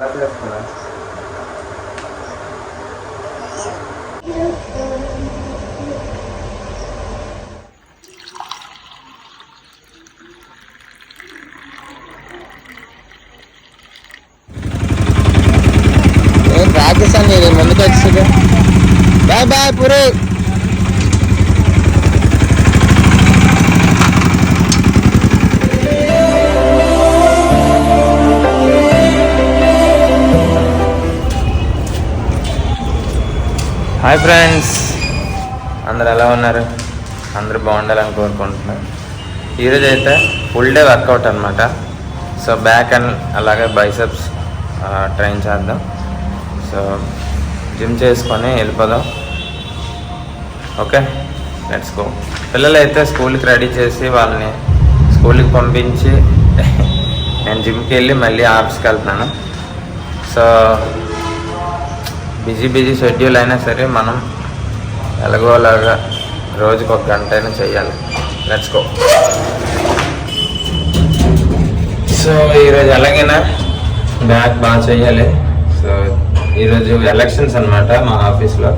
రాకేశాన్ నేను ముందుకు వచ్చి bye bye Puri. Hi friends, అందరు ఎలా ఉన్నారు? అందరూ బాగుండాలని కోరుకుంటున్నాను. ఈరోజు అయితే ఫుల్ డే వర్కౌట్ అనమాట. సో బ్యాక్ అండ్ అలాగే బైసెప్స్ ట్రైన్ చేద్దాం. సో జిమ్ చేసుకొని వెళ్ళిపోదాం. Okay, let's go. పిల్లలు అయితే స్కూల్కి రెడీ చేసి వాళ్ళని స్కూల్కి పంపించి నేను జిమ్కి వెళ్ళి మళ్ళీ ఆఫీస్కి వెళ్తున్నాను. సో బిజీ షెడ్యూల్ అయినా సరే మనం ఎలాగోలాగా రోజుకు 1 గంట అయినా చేయాలి. Let's go. సో ఈరోజు ఎలాగైనా బ్యాక్ బాగా చేయాలి. సో ఈరోజు ఎలక్షన్స్ అనమాట మా ఆఫీస్లో.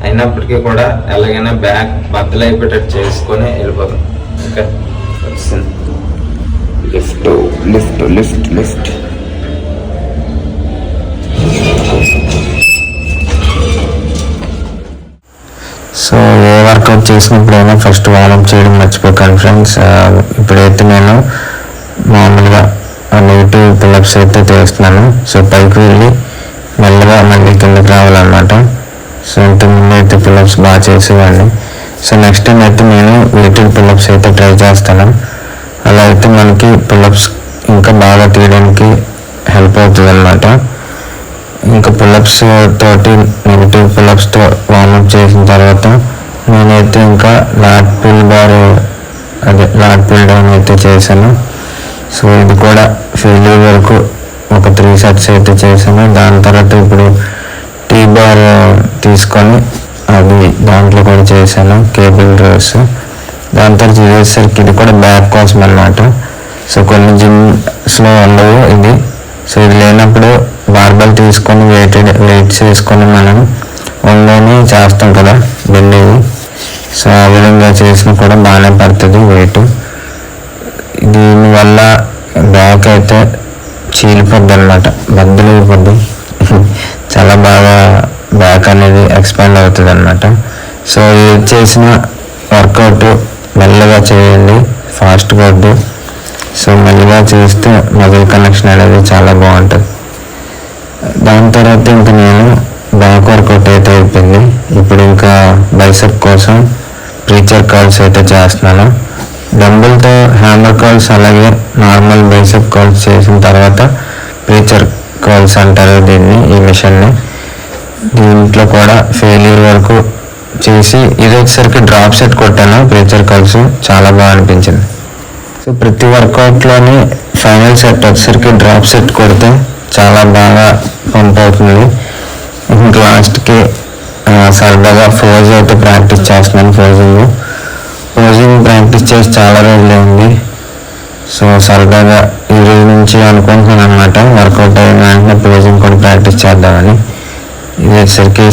అయినప్పటికీ కూడా ఎలాగైనా బ్యాక్ బద్దలైపోయేటట్టు చేసుకొని వెళ్ళిపోతాం. Okay, lift lift lift lift. So ఏ వర్కౌట్ చేసినప్పుడైనా ఫస్ట్ వార్మప్ చేయడం మర్చిపోకండి ఫ్రెండ్స్. ఇప్పుడైతే నేను మామూలుగా నెగిటివ్ పుల్అప్స్ అయితే చేస్తున్నాను. సో పైకి వెళ్ళి మెల్లగా మళ్ళీ కిందకి రావాలన్నమాట. సో ఇంతకుముందు అయితే పుల్అప్స్ బాగా చేసేవాడిని. సో నెక్స్ట్ టైం అయితే నేను వెయిటెడ్ పుల్అప్స్ అయితే ట్రై చేస్తాను. అలా అయితే మనకి పుల్అప్స్ ఇంకా బాగా తీయడానికి హెల్ప్ అవుతుంది అన్నమాట. ఇంకా పుల్అప్స్ తోటి నెగిటివ్ పుల్అప్స్తో వార్మప్ చేసిన తర్వాత నేనైతే ఇంకా లాట్ పుల్ డౌన్ అయితే చేశాను. సో ఇది కూడా ఫెయిల్యూర్ వరకు ఒక 3 sets అయితే చేశాను. దాని తర్వాత ఇప్పుడు టీ బార్ తీసుకొని అది దాంట్లో కూడా చేశాను, కేబుల్ రోస్. దాని తర్వాత చేసేసరికి ఇది కూడా బ్యాక్ కోసం అన్నమాట. సో కొన్ని జిమ్స్లో ఉండవు ఇది. సో ఇది లేనప్పుడు బార్బల్ తీసుకొని వెయిట్స్ వేసుకొని మనం వండుకొని చేస్తాం కదా బెండేది. సో ఆ విధంగా చేసినా కూడా బాగానే పడుతుంది వెయిట్. దీనివల్ల బ్యాక్ అయితే చీలిపోద్ది అనమాట, బద్దలైపోద్ది. చాలా బాగా బ్యాక్ అనేది ఎక్స్పాండ్ అవుతుంది అనమాట. సో ఇది చేసిన వర్కౌట్ మెల్లగా చేయండి, ఫాస్ట్గా వద్దు. సో మెల్లగా చేస్తే మజిల్ కనెక్షన్ అనేది చాలా బాగుంటుంది. దాని తర్వాత ఇంకా నేను బ్యాక్ వర్కౌట్ అయితే అయిపోయింది. ఇప్పుడు ఇంకా బైసెప్ కోసం ప్రీచర్ కర్ల్స్ అయితే చేస్తున్నాను. డంబుల్తో హ్యామర్ కర్ల్స్ అలాగే నార్మల్ బైసెప్ కర్ల్స్ చేసిన తర్వాత ప్రీచర్ కర్ల్స్ అంటారు దీన్ని, ఈ మిషన్ని. దీంట్లో కూడా ఫెయిల్యూర్ వరకు చేసి ఇది వచ్చేసరికి డ్రాప్ సెట్ కొట్టాను. ప్రీచర్ కర్ల్స్ చాలా బాగా అనిపించింది. సో ప్రతి వర్కౌట్లోని ఫైనల్ సెట్ వచ్చేసరికి డ్రాప్ సెట్ కొడితే చాలా బాగా పంప్ అవుతుంది. ఇంకా లాస్ట్కి సరదాగా ఫోజ్ అయితే ప్రాక్టీస్ చేస్తున్నాను. పోజింగ్ ప్రాక్టీస్ చేసి చాలా రోజులైంది. సో సరదాగా ఈ రోజు నుంచి అనుకుంటున్నాను అనమాట, వర్కౌట్ అయిన వెంటనే పోజింగ్ కూడా ప్రాక్టీస్ చేద్దామని. ఇది వచ్చేసరికి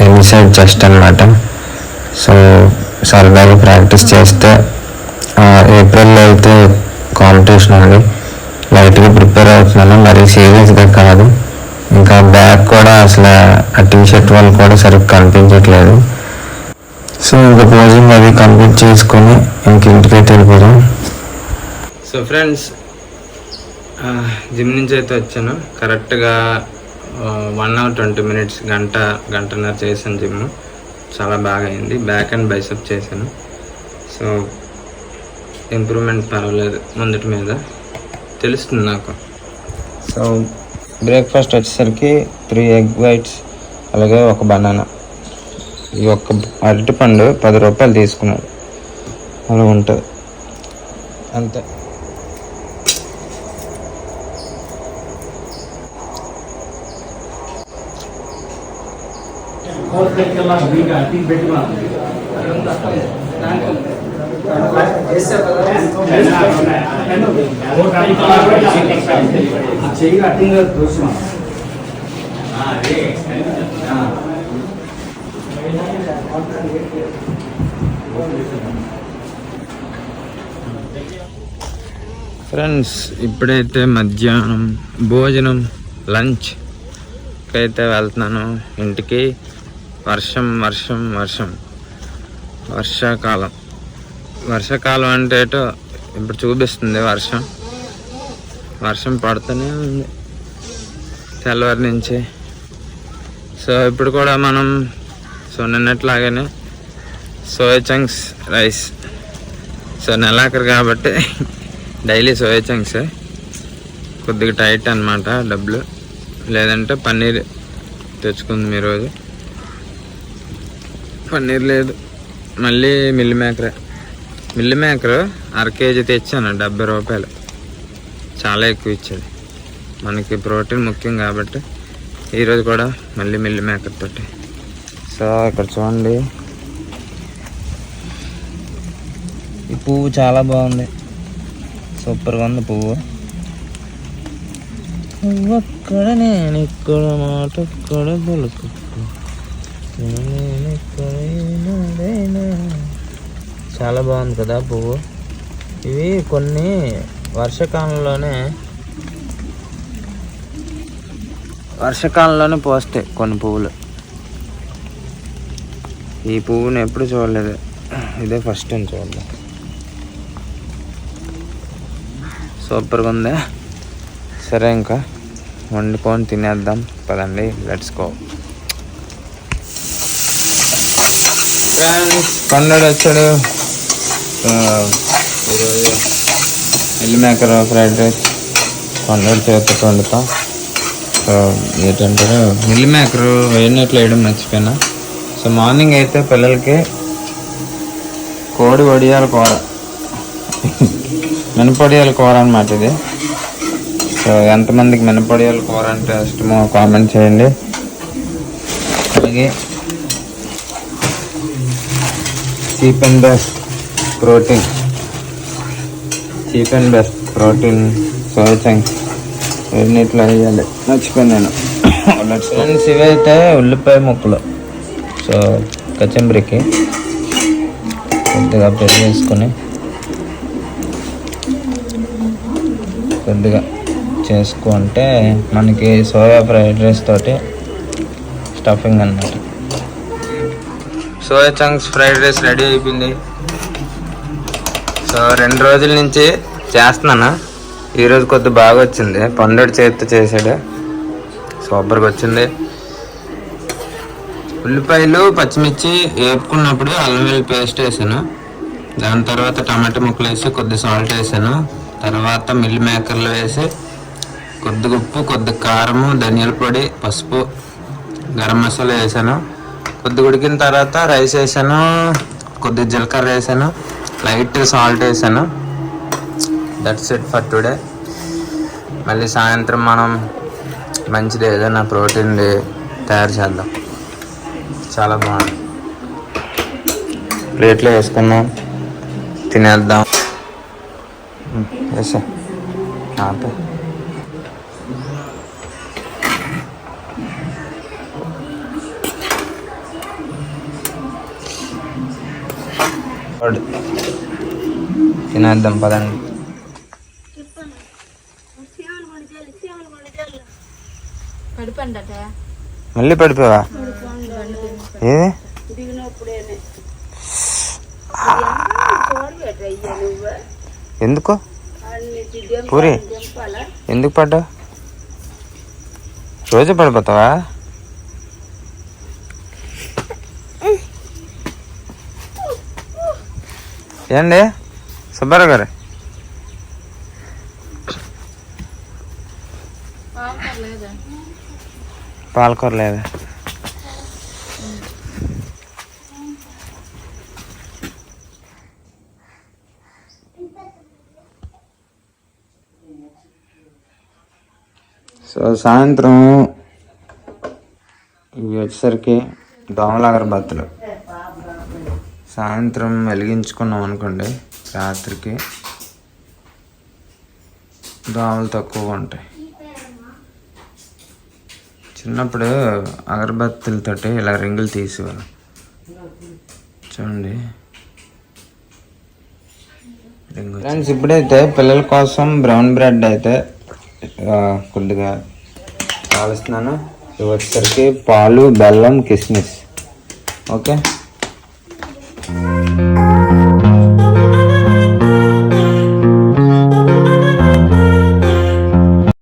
ఇన్సైడ్ చెస్ట్ అనమాట. సో సరదాగా ప్రాక్టీస్ చేస్తే ఏప్రిల్లో అయితే కాంపిటీషన్ ఉంది, లైట్గా ప్రిపేర్ అవుతున్నాను, మరీ సీరియస్గా కాదు. ఇంకా బ్యాక్ కూడా అసలు ఆ టీషర్ట్ వాళ్ళు కూడా సరిగ్గా కనిపించట్లేదు. సో ఇంకా పోజింగ్ అది కంప్లీట్ చేసుకొని ఇంక ఇంటికైతే వెళ్ళిపోదాం. సో ఫ్రెండ్స్, జిమ్ నుంచి అయితే వచ్చాను. కరెక్ట్గా 1 hour 20 minutes, గంటన్నర చేశాను జిమ్. చాలా బాగా అయింది. బ్యాక్ అండ్ బైసెప్ చేశాను. సో ఇంప్రూవ్మెంట్ పర్వాలేదు, ముందటి మీద తెలుస్తుంది నాకు. సో బ్రేక్ఫాస్ట్ వచ్చేసరికి 3 egg whites అలాగే ఒక బనానా. ఈ ఒక్క అరటిపండు 10 రూపాయలు తీసుకున్నాడు, అలా ఉంటుంది అంతే. ఫ్రెండ్స్, ఇప్పుడైతే మధ్యాహ్నం భోజనం లంచ్ అయితే వెళ్తున్నాను ఇంటికి. వర్షం వర్షం వర్షం, వర్షాకాలం అంటే ఇప్పుడు చూపిస్తుంది వర్షం. వర్షం పడుతూనే ఉంది తెల్లవారి నుంచి. సో ఇప్పుడు కూడా మనం నిన్నట్లాగానే సోయా చంక్స్ రైస్. నెలాఖరు కాబట్టి డైలీ సోయా చంక్స్. కొద్దిగా టైట్ అన్నమాట డబ్బులు. లేదంటే పన్నీర్ తెచ్చుకుంది ఈరోజు. పన్నీర్ లేదు, మళ్ళీ మిల్ మేకర్ అర కేజీ తెచ్చాను, 70 రూపాయలు. చాలా ఎక్కువ ఇచ్చేది. మనకి ప్రోటీన్ ముఖ్యం కాబట్టి ఈరోజు కూడా మళ్ళీ మిల్ మేకర్ తోటి. సో ఇక్కడ చూడండి, ఈ పువ్వు చాలా బాగుంది, సూపర్గా ఉంది పువ్వు. ఒక్కడ నేను ఇక్కడ మాట ఒక్కడ బొలుకు, చాలా బాగుంది కదా పువ్వు. ఇవి కొన్ని వర్షాకాలంలోనే పోస్తాయి కొన్ని పువ్వులు. ఈ పువ్వుని ఎప్పుడు చూడలేదు, ఇదే ఫస్ట్ టైం చూడలేదు. సూపర్గా ఉంది. సరే, ఇంకా వండుకొని తినేద్దాం పదండి, లెట్స్ గో. ఫ్రెండ్స్, పండుగ వచ్చాడు. ఈరోజు మిల్ మేకర్ ఫ్రైడ్ రైస్ పండుగ చేతితో వండుతాం. సో ఏంటంటే మిల్ మేకర్ వేడినట్లు వేయడం మర్చిపోయినా. సో మార్నింగ్ అయితే పిల్లలకి కోడి వడియాల కూర, మినపొడియాల కూర అన్నమాట ఇది. సో ఎంతమందికి మినపొడియాల కూర అంటే ఇష్టమో కామెంట్ చేయండి. అలాగే cheap and best protein soya chunks ఎన్నిట్లో వేయాలి మర్చిపోయాను నేను. ఫ్రెండ్స్, ఇవైతే ఉల్లిపాయ ముక్కలు. సో కచంబరికి కొద్దిగా పెరుగు వేసుకొని కొద్దిగా చేసుకుంటే మనకి సోయా ఫ్రైడ్ రైస్ తోటి స్టఫింగ్ అన్నమాట. Soya chunks fried rice ready అయిపోయింది. సో 2 రోజుల నుంచి చేస్తున్నాను. ఈరోజు కొద్దిగా బాగా వచ్చింది. పండుగ చేతితో చేసాడు, సూపర్గా వచ్చింది. ఉల్లిపాయలు పచ్చిమిర్చి వేపుకున్నప్పుడు అల్లం వెల్లుల్లి పేస్ట్ వేసాను. దాని తర్వాత టమాటా ముక్కలు వేసి కొద్ది సాల్ట్ వేసాను. తర్వాత మిల్ మేకర్లు వేసి కొద్దిగా ఉప్పు, కొద్దిగా కారము, ధనియాల పొడి, పసుపు, గరం మసాలా వేసాను. కొద్దిగా ఉడికిన తర్వాత రైస్ వేసాను, కొద్దిగా జీలకర్ర వేసాను, లైట్ సాల్ట్ వేసాను. That's it for today. మళ్ళీ సాయంత్రం మనం మంచిది ఏదైనా ప్రోటీన్ది తయారు చేద్దాం. చాలా బాగుంది. ప్లేట్లో వేసుకున్నాం, తినేద్దాం. వేసా ఆపే. తినేద్దాం పదండి. మళ్ళీ పడిపోవా? ఏది ఎందుకు పూరి ఎందుకు పడ్డా? రోజు పడిపోతావా? ఏండి సుబ్బారావు గారు, పాలకూర లేదా? సో సాయంత్రం ఇవి వచ్చేసరికి దోమల అగరబత్తులు. సో సాయంత్రం వెలిగించుకున్నాం అనుకోండి, రాత్రికి దోమలు తక్కువగా ఉంటాయి. చిన్నప్పుడు అగరబత్తులతోటి ఇలా రింగులు తీసేవారు చూడండి. ఫ్రెండ్స్, ఇప్పుడైతే పిల్లల కోసం బ్రౌన్ బ్రెడ్ అయితే కొద్దిగా కాలుస్తున్నాను. ఇవి వచ్చేసరికి పాలు, బెల్లం, కిస్మిస్. ఓకే.